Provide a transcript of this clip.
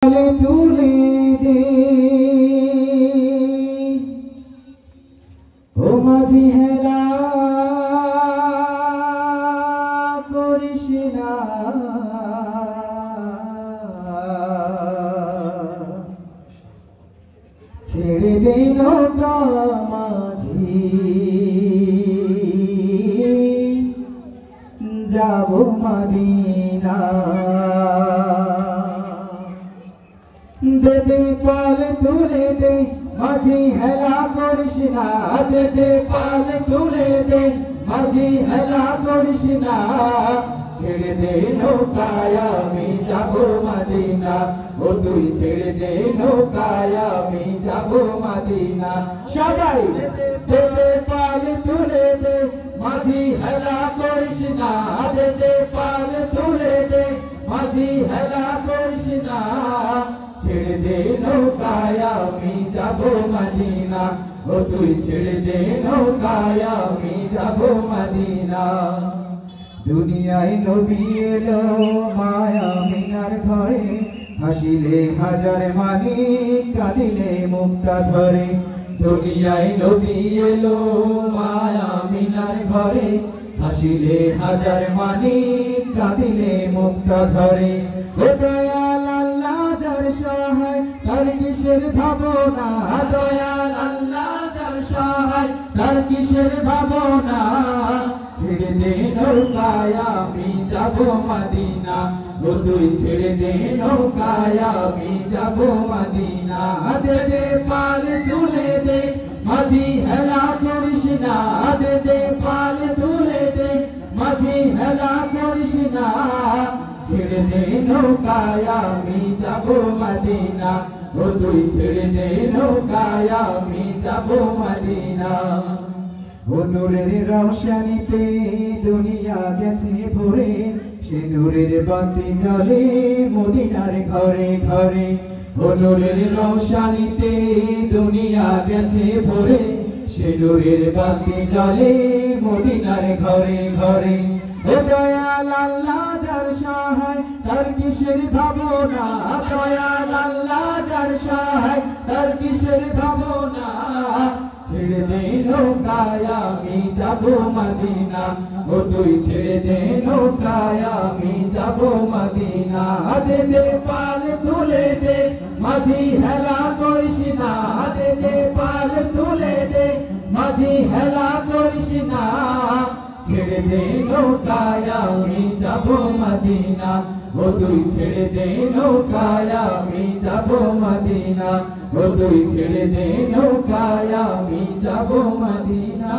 তুলে দে ও মাঝি হেলা করিস না ছেড়ে দে নৌকা মাঝি যাব মদিনা দে দে পাল তুলে দে মাঝি হেলা করিস না দে দে পাল তুলে দে মাঝি হেলা করিস না ছেড়ে দে নৌকায় আমি যাব মদিনা ও তুই ছেড়ে দে নৌকায় আমি যাব মদিনা সবাই দে দে পাল তুলে দে মাঝি হেলা করিস না দে দে পাল তুলে দে মাঝি হেলা করিস না ছেড়ে দে নৌকায় আমি যাব মদিনা ও তুই ছেড়ে দে নৌকায় আমি যাব মদিনা দুনিয়ায় নবী এলো মায়া মিনার ঘরে হাসিলে হাজার মানি কাঁদিলে মুক্তা ঝরে দুনিয়ায় নবী এলো মায়া মিনার ঘরে হাসিলে হাজার মানি কাঁদিলে মুক্তা ঝরে ও দয়াল আল্লাহ যার সহায় তার কিসের ভাবনা দয়াল আল্লাহ যার সহায় তার কিসের ভাবনা ছেড়ে দে নৌকায় আমি যাব মদিনা ও তুই ছেড়ে দে নৌকায় আমি যাব মদিনা দে দে পাল তুলে দে মাঝি হেলা করিস না দে দে পাল তুলে দে মাঝি হেলা করিস না ছেড়ে দে নৌকায় আমি যাব মদিনা ও তুই ছেড়ে দে নৌকায় আমি যাব মদিনা ও নূরের রওশনীতে দুনিয়া গেছে ভরে সে নূরের বাতি জ্বলে মদিনার ঘরে ঘরে ও নূরের রওশনীতে দুনিয়া গেছে ভরে সে নূরের বাতি জ্বলে মদিনার ঘরে ঘরে ও দয়াল আল্লাহ যার সহায় তার কিসের ভাবনা দয়াল আল্লাহ যার সহায় তার কিসের ভাবনা ছেড়ে দে নৌকায় আমি যাব মদিনা ও তুই ছেড়ে দে নৌকায় আমি যাব মদিনা দে দে পাল তুলে দে মাঝি হেলা করিস না দে দে পাল তুলে দে মাঝি হেলা করিস না ছেড়ে দে নৌকায় আমি যাব মদিনা ও তুই ছেড়ে দে নৌকায় আমি যাব মদিনা ও তুই ছেড়ে দে নৌকায় আমি যাব মদিনা।